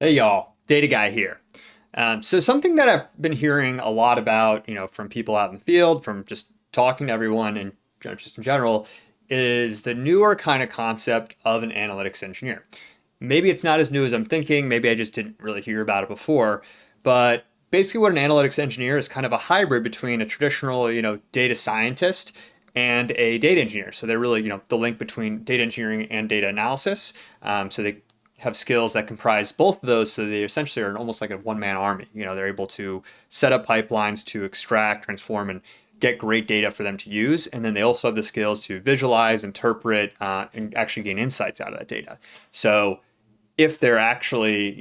Hey y'all, Data Guy here. So something that I've been hearing a lot about, from people out in the field, from just talking to everyone and just in general, is the newer kind of concept of an analytics engineer. Maybe it's not as new as I'm thinking. Maybe I just didn't really hear about it before. But basically, what an analytics engineer is kind of a hybrid between a traditional, data scientist and a data engineer. So they're really, the link between data engineering and data analysis. So they have skills that comprise both of those. So they essentially are almost like a one-man army. They're able to set up pipelines to extract, transform, and get great data for them to use. And then they also have the skills to visualize, interpret, and actually gain insights out of that data. So if they're actually,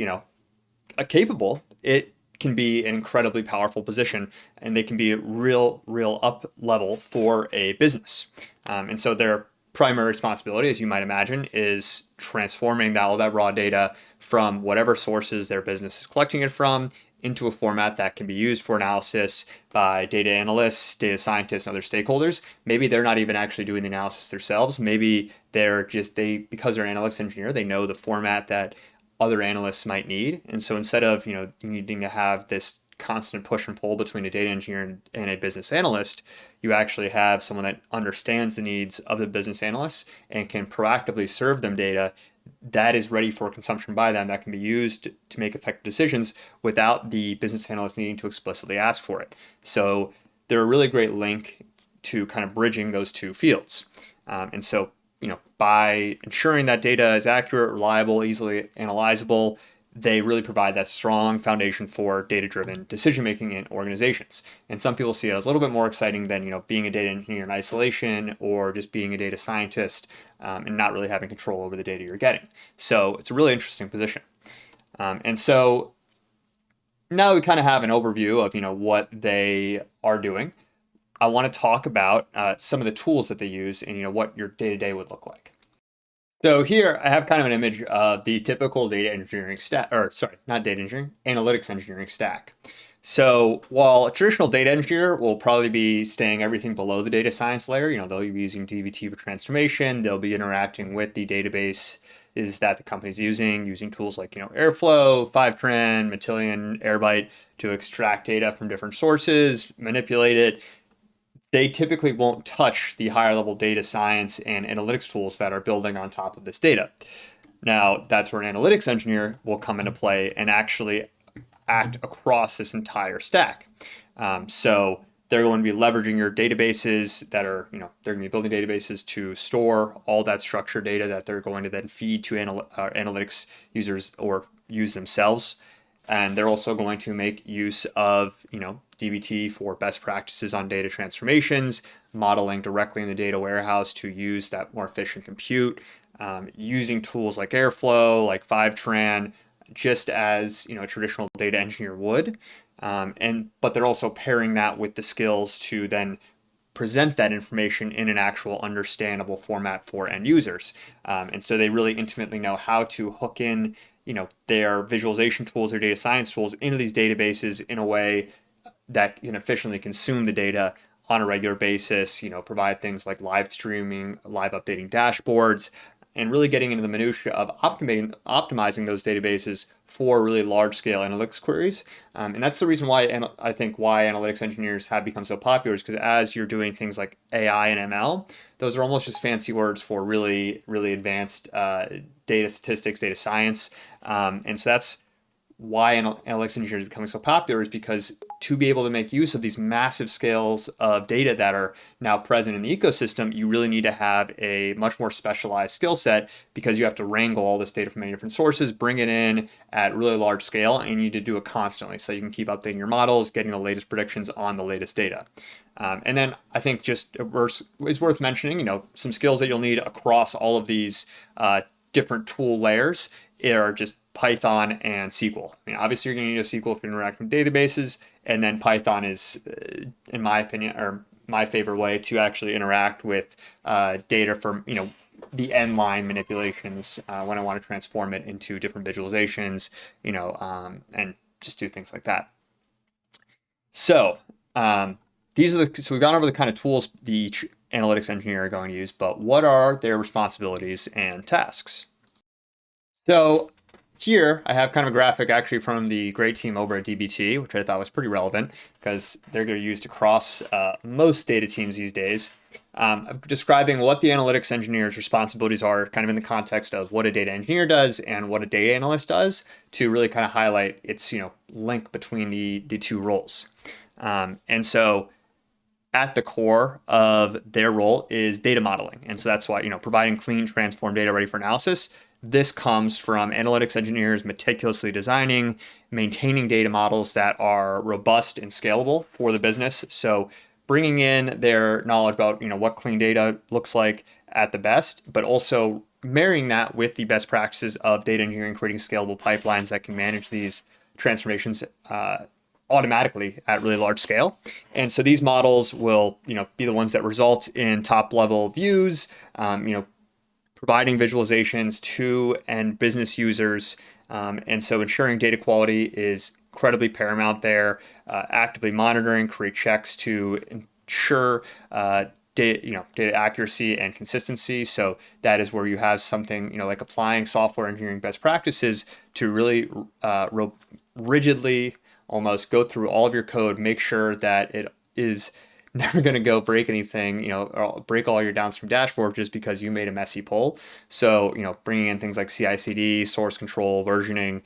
capable, it can be an incredibly powerful position, and they can be a real up level for a business. And so their primary responsibility, as you might imagine, is transforming all that raw data from whatever sources their business is collecting it from into a format that can be used for analysis by data analysts, data scientists, and other stakeholders. Maybe they're not even actually doing the analysis themselves. Maybe because they're an analytics engineer, they know the format that other analysts might need. And so instead of, needing to have this constant push and pull between a data engineer and a business analyst, you actually have someone that understands the needs of the business analysts and can proactively serve them data that is ready for consumption by them, that can be used to make effective decisions without the business analyst needing to explicitly ask for it. So they're a really great link to kind of bridging those two fields. And so, by ensuring that data is accurate, reliable, easily analyzable, they really provide that strong foundation for data-driven decision-making in organizations. And some people see it as a little bit more exciting than, being a data engineer in isolation or just being a data scientist, and not really having control over the data you're getting. So it's a really interesting position. And so now we kind of have an overview of, what they are doing. I want to talk about some of the tools that they use and, what your day-to-day would look like. So here I have kind of an image of the typical data engineering stack, or sorry, not data engineering, analytics engineering stack. So while a traditional data engineer will probably be staying everything below the data science layer, they'll be using DBT for transformation, they'll be interacting with the database is that the company's using tools like, Airflow, Fivetran, Matillion, Airbyte to extract data from different sources, manipulate it, they typically won't touch the higher level data science and analytics tools that are building on top of this data. Now, that's where an analytics engineer will come into play and actually act across this entire stack. So they're going to be leveraging your databases that are, they're going to be building databases to store all that structured data that they're going to then feed to analytics users or use themselves. And they're also going to make use of, DBT for best practices on data transformations, modeling directly in the data warehouse to use that more efficient compute, using tools like Airflow, like Fivetran, just as a traditional data engineer would. But they're also pairing that with the skills to then present that information in an actual understandable format for end users. And so they really intimately know how to hook in, their visualization tools or data science tools into these databases in a way that can efficiently consume the data on a regular basis, provide things like live streaming, live updating dashboards, and really getting into the minutia of optimizing those databases for really large scale analytics queries. And that's the reason why I think why analytics engineers have become so popular is because as you're doing things like AI and ML, those are almost just fancy words for really advanced data statistics, data science. And so that's why analytics engineers are becoming so popular is because to be able to make use of these massive scales of data that are now present in the ecosystem, you really need to have a much more specialized skill set because you have to wrangle all this data from many different sources, bring it in at really large scale, and you need to do it constantly so you can keep updating your models, getting the latest predictions on the latest data. And then I think just is worth mentioning, some skills that you'll need across all of these different tool layers are just Python and SQL. Obviously, you're going to need a SQL if you're interacting with databases, and then Python is, in my opinion, or my favorite way to actually interact with data from, the end line manipulations when I want to transform it into different visualizations, and just do things like that. So so we've gone over the kind of tools the analytics engineer are going to use, but what are their responsibilities and tasks? So here I have kind of a graphic actually from the great team over at DBT, which I thought was pretty relevant because they're going to use across most data teams these days. Describing what the analytics engineer's responsibilities are, kind of in the context of what a data engineer does and what a data analyst does, to really kind of highlight its link between the two roles. And so at the core of their role is data modeling. And so that's why, providing clean, transformed data ready for analysis. This comes from analytics engineers meticulously designing, maintaining data models that are robust and scalable for the business. So bringing in their knowledge about, what clean data looks like at the best, but also marrying that with the best practices of data engineering, creating scalable pipelines that can manage these transformations automatically at really large scale. And so these models will, be the ones that result in top level views, providing visualizations to end business users. And so ensuring data quality is incredibly paramount there. Actively monitoring, create checks to ensure data accuracy and consistency. So that is where you have something, like applying software engineering best practices to really rigidly almost go through all of your code, make sure that it is never going to go break anything, or break all your downstream dashboard just because you made a messy pull. So, bringing in things like CI/CD, source control, versioning,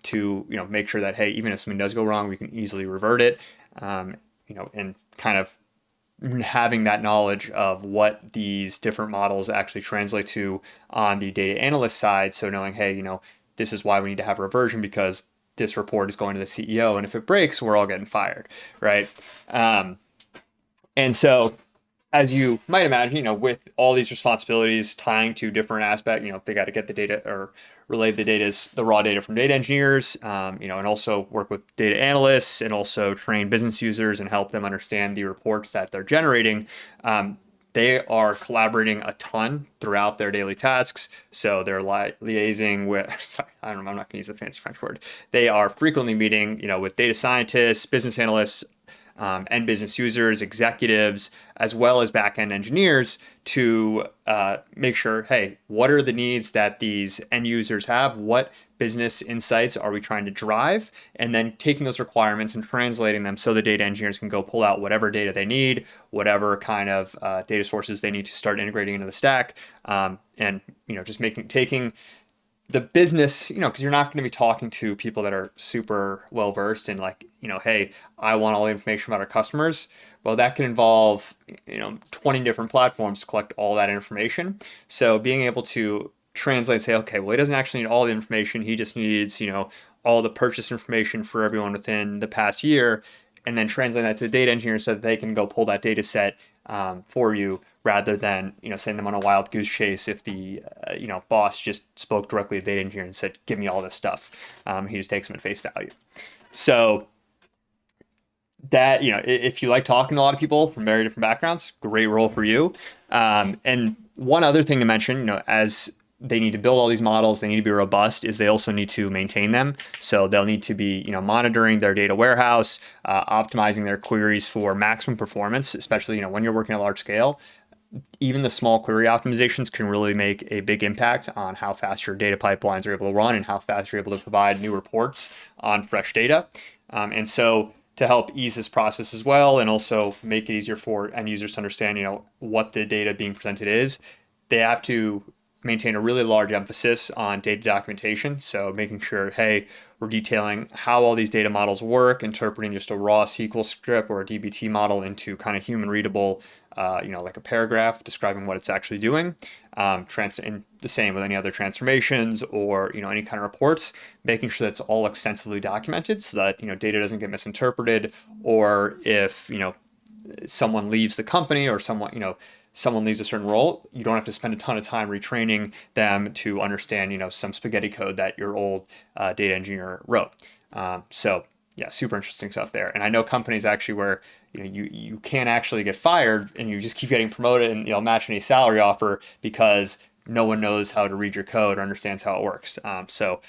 to, make sure that, hey, even if something does go wrong, we can easily revert it, and kind of having that knowledge of what these different models actually translate to on the data analyst side. So knowing, hey, this is why we need to have a reversion because this report is going to the CEO, and if it breaks, we're all getting fired, right? And so, as you might imagine, with all these responsibilities tying to different aspects, they got to get the data or relay the raw data from data engineers, and also work with data analysts and also train business users and help them understand the reports that they're generating. They are collaborating a ton throughout their daily tasks. So they're liaising with, sorry, I'm not going to use the fancy French word. They are frequently meeting, with data scientists, business analysts, and business users, executives, as well as back-end engineers to make sure, hey, what are the needs that these end users have? What business insights are we trying to drive? And then taking those requirements and translating them so the data engineers can go pull out whatever data they need, whatever kind of data sources they need to start integrating into the stack, and just taking the business, because you're not going to be talking to people that are super well versed in hey, I want all the information about our customers. Well, that can involve, 20 different platforms to collect all that information. So being able to translate and say, okay, well, he doesn't actually need all the information. He just needs, all the purchase information for everyone within the past year, and then translate that to the data engineer so that they can go pull that data set for you, rather than sending them on a wild goose chase if the boss just spoke directly to the data engineer and said, give me all this stuff. He just takes them at face value. So that, if you like talking to a lot of people from very different backgrounds, great role for you. And one other thing to mention, as they need to build all these models, they need to be robust, is they also need to maintain them. So they'll need to be, monitoring their data warehouse, optimizing their queries for maximum performance, especially, when you're working at large scale. Even the small query optimizations can really make a big impact on how fast your data pipelines are able to run and how fast you're able to provide new reports on fresh data. And so to help ease this process as well, and also make it easier for end users to understand, what the data being presented is, they have to maintain a really large emphasis on data documentation. So making sure, hey, we're detailing how all these data models work, interpreting just a raw SQL script or a DBT model into kind of human readable, like a paragraph describing what it's actually doing. And the same with any other transformations or, any kind of reports, making sure that's all extensively documented so that, data doesn't get misinterpreted, or if, someone leaves the company or someone leaves a certain role, you don't have to spend a ton of time retraining them to understand, some spaghetti code that your old data engineer wrote. So yeah, super interesting stuff there. And I know companies actually where, you can't actually get fired and you just keep getting promoted and you'll match any salary offer because no one knows how to read your code or understands how it works. So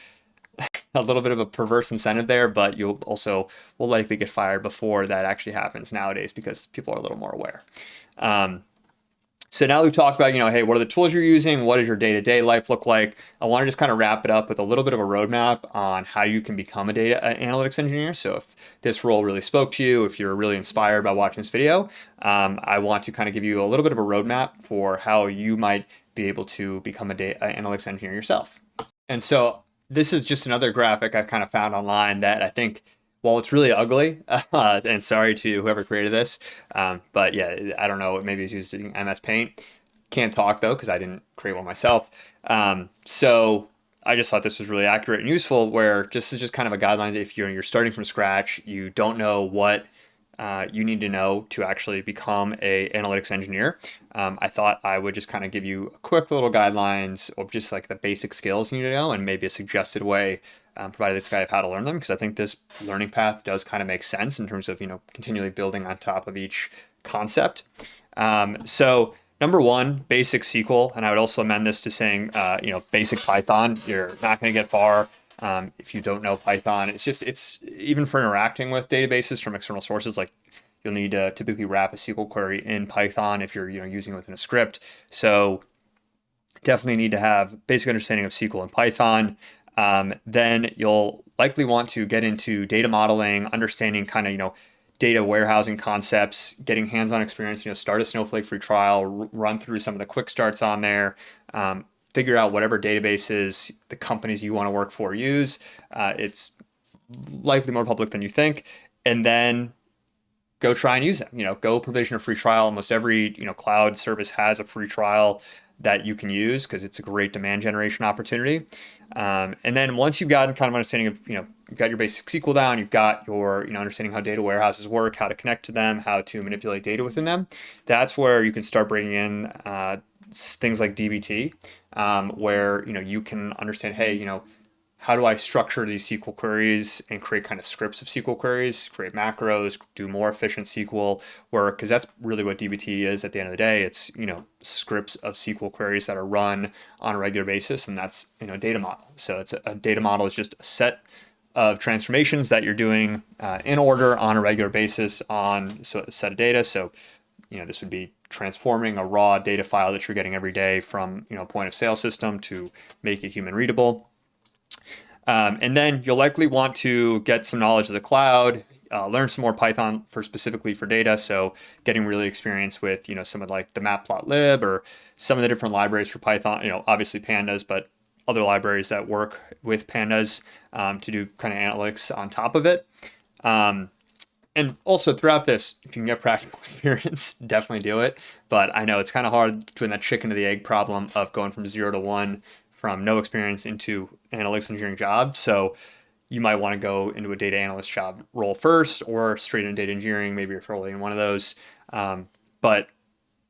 a little bit of a perverse incentive there, but you also will likely get fired before that actually happens nowadays because people are a little more aware. So now we've talked about, hey, what are the tools you're using? What does your day-to-day life look like? I want to just kind of wrap it up with a little bit of a roadmap on how you can become a data analytics engineer. So if this role really spoke to you, if you're really inspired by watching this video, I want to kind of give you a little bit of a roadmap for how you might be able to become a data analytics engineer yourself. And so this is just another graphic I've kind of found online that I think, well, it's really ugly, and sorry to whoever created this, but yeah, I don't know, maybe it's using MS Paint. Can't talk though because I didn't create one myself. So I just thought this was really accurate and useful. Where this is just kind of a guideline. If you're starting from scratch, you don't know what you need to know to actually become a analytics engineer. I thought I would just kind of give you a quick little guidelines of just like the basic skills you need to know and maybe a suggested way, provided this guy of how to learn them, because I think this learning path does kind of make sense in terms of continually building on top of each concept. So number one, basic SQL, and I would also amend this to saying basic Python. You're not going to get far if you don't know Python. It's even for interacting with databases from external sources, like you'll need to typically wrap a SQL query in Python if you're using it within a script. So definitely need to have basic understanding of SQL and Python. Then you'll likely want to get into data modeling, understanding kind of data warehousing concepts, getting hands-on experience. Start a Snowflake free trial, run through some of the quick starts on there. Figure out whatever databases the companies you want to work for use. It's likely more public than you think. And then go try and use them. Go provision a free trial. Almost every cloud service has a free trial that you can use because it's a great demand generation opportunity. And then once you've gotten kind of understanding of you've got your basic SQL down, you've got your understanding how data warehouses work, how to connect to them, how to manipulate data within them. That's where you can start bringing in things like dbt, where you can understand, hey, how do I structure these SQL queries and create kind of scripts of SQL queries, create macros, do more efficient SQL work? Because that's really what dbt is at the end of the day. It's scripts of SQL queries that are run on a regular basis, and that's data model. So it's a data model is just a set of transformations that you're doing in order on a regular basis on a set of data. So this would be transforming a raw data file that you're getting every day from point of sale system to make it human readable. And then you'll likely want to get some knowledge of the cloud, learn some more Python specifically for data. So getting really experienced with some of like the matplotlib or some of the different libraries for Python. Obviously pandas, but other libraries that work with pandas to do kind of analytics on top of it. And also throughout this, if you can get practical experience, definitely do it. But I know it's kind of hard doing that chicken to the egg problem of going from 0 to 1, from no experience into analytics engineering job. So you might want to go into a data analyst job role first, or straight into data engineering. Maybe you're thoroughly in one of those. But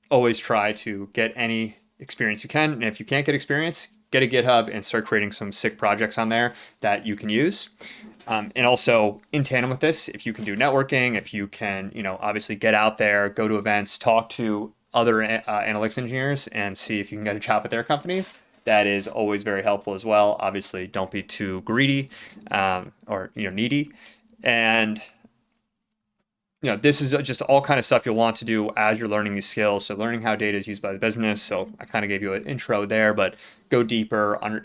always try to get any experience you can. And if you can't get experience, get a GitHub and start creating some sick projects on there that you can use. And also in tandem with this, if you can do networking, if you can, obviously get out there, go to events, talk to other analytics engineers and see if you can get a job at their companies, that is always very helpful as well. Obviously, don't be too greedy or needy. And this is just all kind of stuff you'll want to do as you're learning these skills. So learning how data is used by the business. So I kind of gave you an intro there, but go deeper on,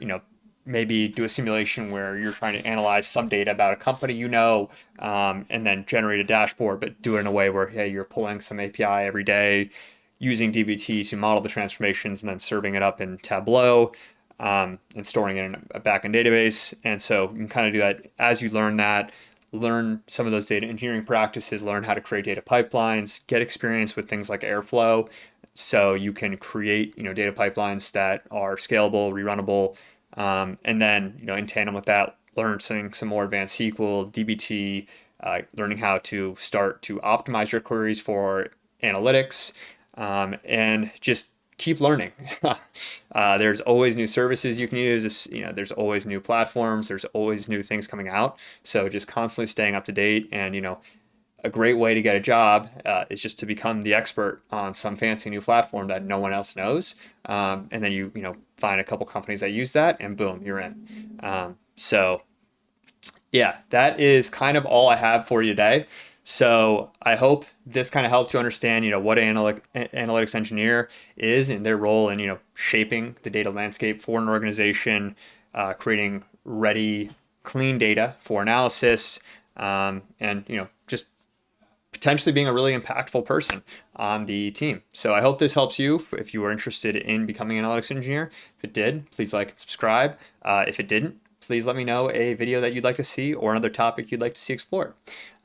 maybe do a simulation where you're trying to analyze some data about a company, and then generate a dashboard, but do it in a way where, hey, you're pulling some API every day, using dbt to model the transformations and then serving it up in Tableau, and storing it in a backend database. And so you can kind of do that as you learn that. Learn some of those data engineering practices, learn how to create data pipelines, get experience with things like Airflow, so you can create data pipelines that are scalable, rerunnable, and then in tandem with that, learn some more advanced SQL, dbt, learning how to start to optimize your queries for analytics, and just keep learning. There's always new services you can use. There's always new platforms. There's always new things coming out. So just constantly staying up to date. And a great way to get a job is just to become the expert on some fancy new platform that no one else knows. And then you find a couple companies that use that, and boom, you're in. So yeah, that is kind of all I have for you today. So I hope this kind of helped you understand, what an analytics engineer is and their role in, shaping the data landscape for an organization, creating ready, clean data for analysis, and, just potentially being a really impactful person on the team. So I hope this helps you if you are interested in becoming an analytics engineer. If it did, please like and subscribe. If it didn't, please let me know a video that you'd like to see or another topic you'd like to see explored.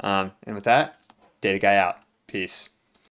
And with that, Data Guy out. Peace.